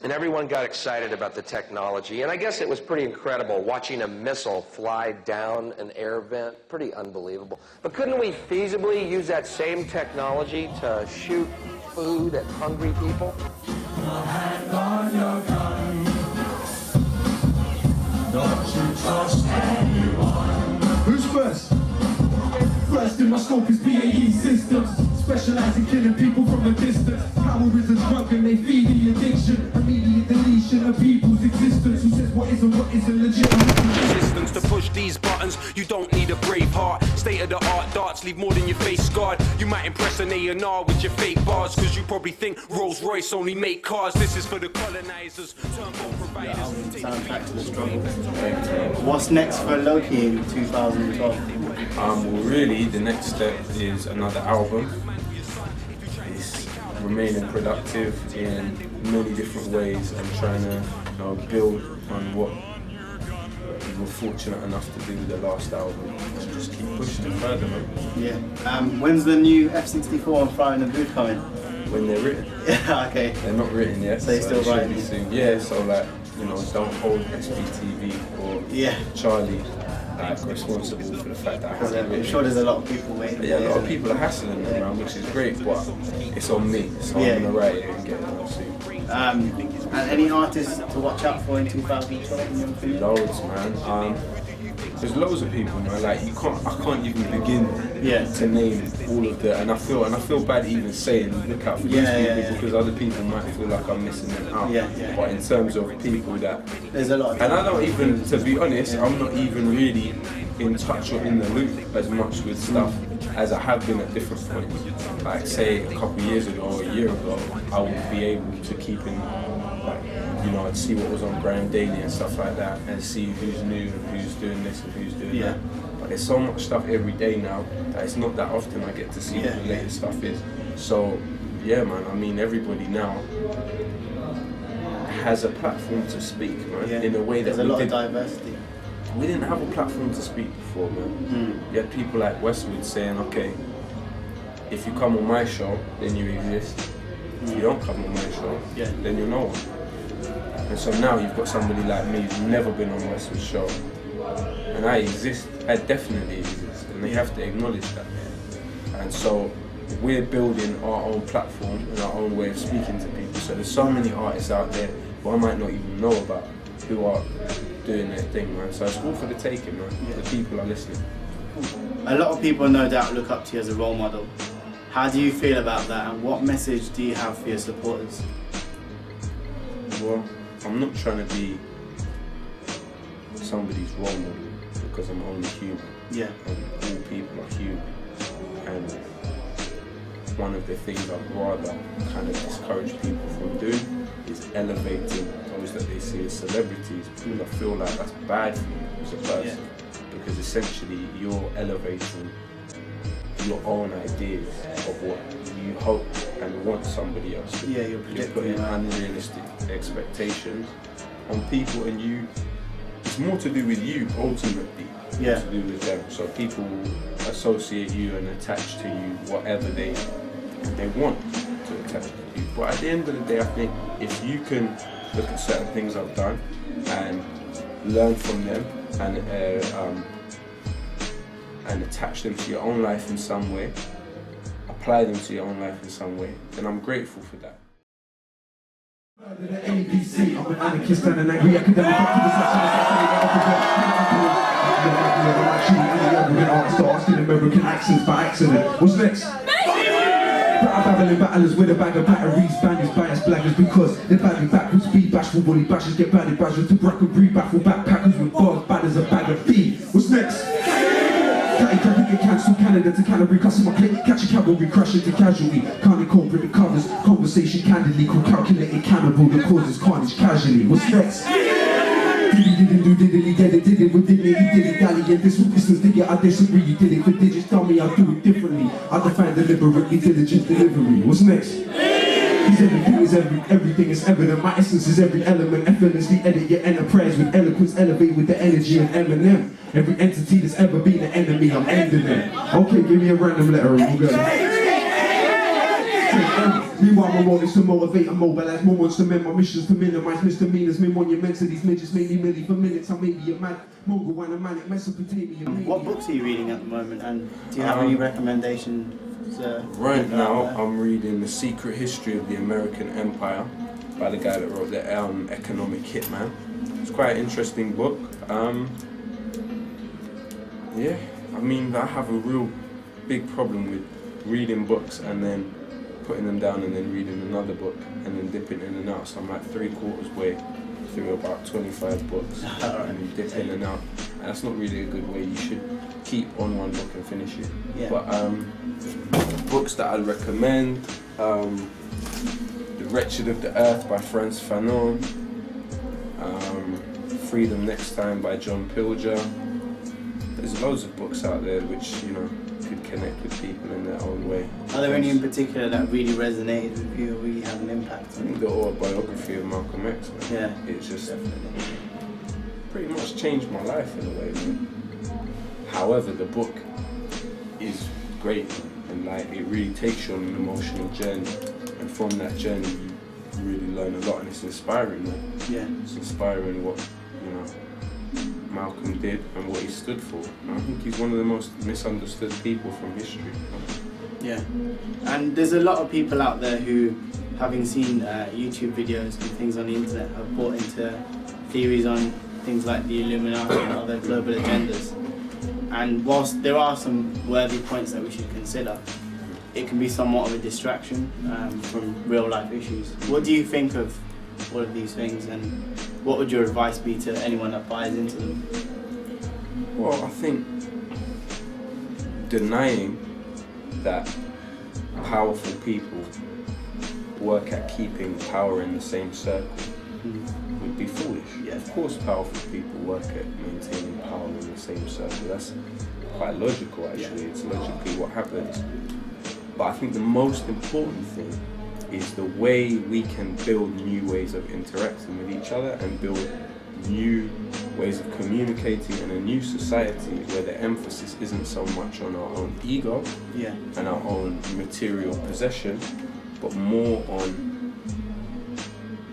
and everyone got excited about the technology. And I guess it was pretty incredible watching a missile fly down an air vent. Pretty unbelievable. But couldn't we feasibly use that same technology to shoot food at hungry people? Hand on your gun. Don't you trust anyone. Who's first? First in my scope is BAE systems. Specialize in killing people from a distance. Power is a drug and they feed the addiction. Immediate deletion of people's existence. Who says what isn't legitimate? Resistance to push these buttons. You don't need a brave heart. State of the art darts leave more than your face scarred. You might impress an A&R with your fake bars, cause you probably think Rolls Royce only make cars. This is for the colonizers, turbo providers. Soundtrack to the struggle. What's next for Lowkey in 2012? Well, really, the next step is another album. It's remaining productive in many different ways and trying to build on what we were fortunate enough to do with the last album and just keep pushing it further, man. Yeah. When's the new F64 and Fire in the Booth coming? When they're written. Yeah, okay. They're not written yet, so they're still writing soon. Yeah, so like, don't hold SBTV or Charlie responsible for the fact that I haven't I'm sure there's a lot of people waiting. Yeah, a lot of people are hassling them around, which is great, but it's on me, so I'm gonna write it and get it on soon. And any artists to watch out for in 2012 in your opinion? Loads, man. There's loads of people, man. Like I can't even begin to name all of the, and I feel bad even saying look out for these people because other people might feel like I'm missing them out. But in terms of people that there's a lot. And I don't even, to be honest, I'm not even really in touch or in the loop as much with stuff as I have been at different points. Like say a couple of years ago or a year ago, I would be able to keep in, like, I'd see what was on Graham Daily and stuff like that and see who's new and who's doing this and who's doing that. But there's so much stuff every day now that it's not that often I get to see what the latest stuff is. So yeah, man, I mean everybody now has a platform to speak, man, in a way that there's a lot of diversity. We didn't have a platform to speak before, man. You had people like Westwood saying, okay, if you come on my show, then you exist. If you don't come on my show, then you're no one. And so now you've got somebody like me who's never been on Westwood's show. And I exist, I definitely exist, and they have to acknowledge that. And so we're building our own platform and our own way of speaking to people. So there's so many artists out there who I might not even know about who are doing their thing, man. So it's all for the taking, man. The people are listening. A lot of people no doubt look up to you as a role model. How do you feel about that, and what message do you have for your supporters? Well, I'm not trying to be somebody's role model because I'm only human. And all people are human. And one of the things I'd rather kind of discourage people from doing is elevating those that they see as celebrities, because I feel like that's bad for you as a person. Because essentially you're elevating your own ideas of what you hope and want somebody else to do. You're putting unrealistic expectations on people, and it's more to do with you ultimately, to do with them. So people associate you and attach to you whatever they want to attach to you. But at the end of the day, I think if you can look at certain things I've done and learn from them and attach them to your own life in some way, apply them to your own life in some way, then I'm grateful for that. ABC, I'm an anarchist and an angry academic. I'm actually any artist asking American accents by accident. What's next? Battling battlers with a bag of batteries, bandits, biased blaggers, because they're badly backwards, speed bashful, bully bashers, get badly bashers to brack and breed, baffle backpackers with bars, bad as a bag of feed. What's next? Catty cracking get cancelled, Canada to Canterbury, customer click, catch a cavalry, crush into casualty, can't corporate recovers, conversation candidly, called calculated cannibal that causes carnage casually. What's next? Didn't do diddly, did it with dignity, did it dally, and this with distance, dig it, I disagree, you did it for digits, tell me I'll do it differently, I define deliberately, diligent delivery. What's next? Everything is evident, my essence is every element, effortlessly edit your enterprise with eloquence, elevate with the energy of Eminem. Every entity that's ever been an enemy, I'm ending them. Okay, give me a random letter and we'll go. Meanwhile, my role is to motivate and mobilize moments to men. My mission's to minimize misdemeanors, min monuments of these midgets, milli for minutes. I may be a mad Mongol and a manic Mesopotamia. What books are you reading at the moment, and do you have any recommendations? Right now, I'm reading The Secret History of the American Empire by the guy that wrote the Economic Hitman. It's quite an interesting book. Yeah, I mean, I have a real big problem with reading books and then putting them down and then reading another book and then dipping in and out. So I'm like 3/4 way through about 25 books and you dip in and out. And that's not really a good way. You should keep on one book and finish it. Yeah. But books that I'd recommend, The Wretched of the Earth by Frantz Fanon, Freedom Next Time by John Pilger. There's loads of books out there which, you know, could connect with people in their own way. Are there any in particular that really resonated with you or really had an impact I on think you? the autobiography of Malcolm X, man. Yeah. It's just pretty much changed my life in a way, man. However, the book is great, and like it really takes you on an emotional journey, and from that journey you really learn a lot, and it's inspiring, man. Yeah. It's inspiring what, you know, Malcolm did and what he stood for. And I think he's one of the most misunderstood people from history. Yeah. And there's a lot of people out there who, having seen YouTube videos and things on the internet, have bought into theories on things like the Illuminati and other global agendas. And whilst there are some worthy points that we should consider, it can be somewhat of a distraction from real life issues. What do you think of all of these things, and what would your advice be to anyone that buys into them? Well, I think denying that powerful people work at keeping power in the same circle would be foolish. Yeah. Of course powerful people work at maintaining power in the same circle. That's quite logical, actually. It's logically what happens. But I think the most important thing is the way we can build new ways of interacting with each other and build new ways of communicating in a new society where the emphasis isn't so much on our own ego and our own material possession, but more on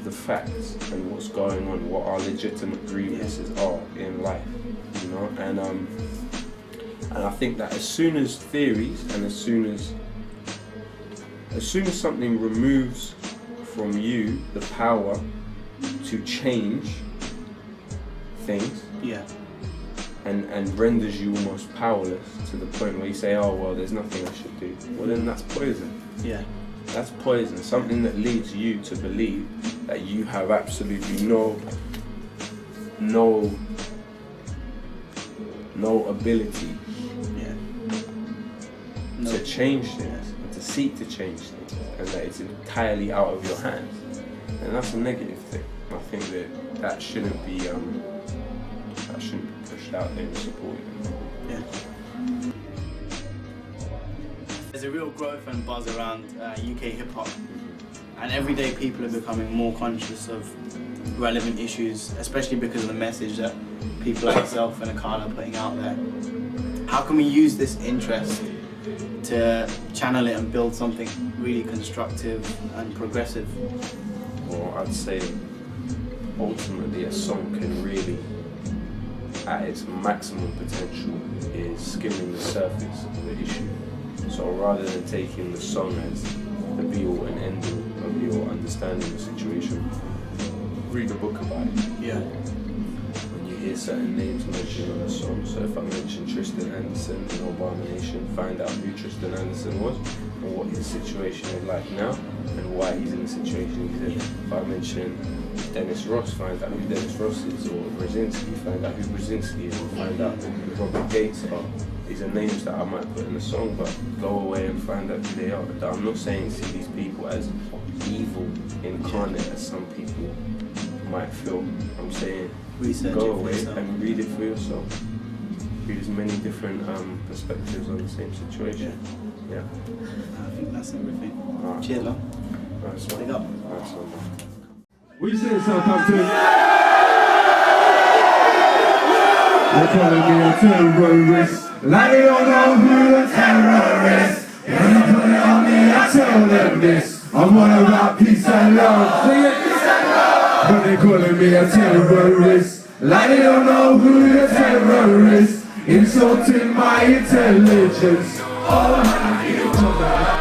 the facts and what's going on, what our legitimate grievances are in life, you know. And I think that as soon as theories and as soon as something removes from you the power to change things, and renders you almost powerless to the point where you say, oh well, there's nothing I should do, well then that's poison. That's poison. Something that leads you to believe that you have absolutely no ability to change things, and to seek to change things, and that it's entirely out of your hands. And that's a negative thing. I think that shouldn't be pushed out there and supported. There's a real growth and buzz around UK hip-hop, and everyday people are becoming more conscious of relevant issues, especially because of the message that people like yourself and Akala are putting out there. How can we use this interest to channel it and build something really constructive and progressive? Well, I'd say ultimately a song can really, at its maximum potential, is skimming the surface of the issue. So rather than taking the song as the be-all and end-all of your understanding of the situation, read a book about it. When you hear certain names mentioned on a song, so if I mention Tristan Anderson in Obama Nation, find out who Tristan Anderson was and what his situation is like now and why he's in the situation he's in. If I mention Dennis Ross, find out who Dennis Ross is, or Brzezinski, find out who Brzezinski is, and find out who Robert Gates are. These are names that I might put in the song, but go away and find out who they are. I'm not saying see these people as evil incarnate as some people might feel. I'm saying go away and read it for yourself. Read as many different perspectives on the same situation. I think that's everything. Right. Cheers, man. Nice one. Big up. Nice one. What you saying, Southampton? They're calling me a terrorist, like they don't know who the terrorist. When they put it on me, I tell them this. I'm all about peace and love. Sing it. Peace and love. But they calling me a terrorist. Like they don't know who the terror is. Insulting my intelligence. Oh, how do you come back?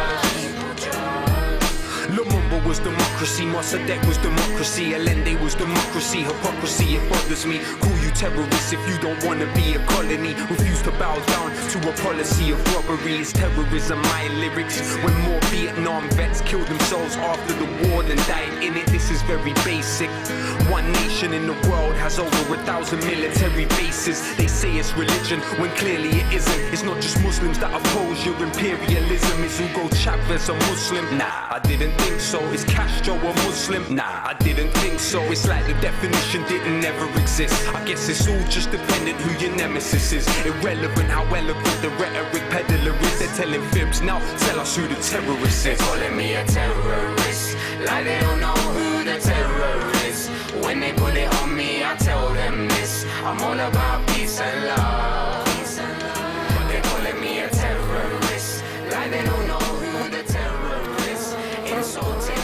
Lumumba was democracy, Mossadegh was democracy, Allende was democracy, hypocrisy, it bothers me. Call you terrorists if you don't want to be a colony. Refuse to bow down to a policy of robbery. It's terrorism, my lyrics. When more Vietnam vets killed themselves after the war than died in it, this is very basic. One nation in the world has over 1,000 military bases. They say it's religion, when clearly it isn't. It's not just Muslims that oppose your imperialism. It's Hugo Chavez a Muslim? Nah, I didn't think so. Is Castro a Muslim? Nah, I didn't think so. It's like the definition didn't never exist. I guess it's all just dependent who your nemesis is. Irrelevant how eloquent the rhetoric peddler is. They're telling fibs, now tell us who the terrorist is. They're calling me a terrorist, like they don't know who the terror is. When they put it on me, I tell them this: I'm all about peace and love. They're calling me a terrorist, like they don't know who the terror is. Insulting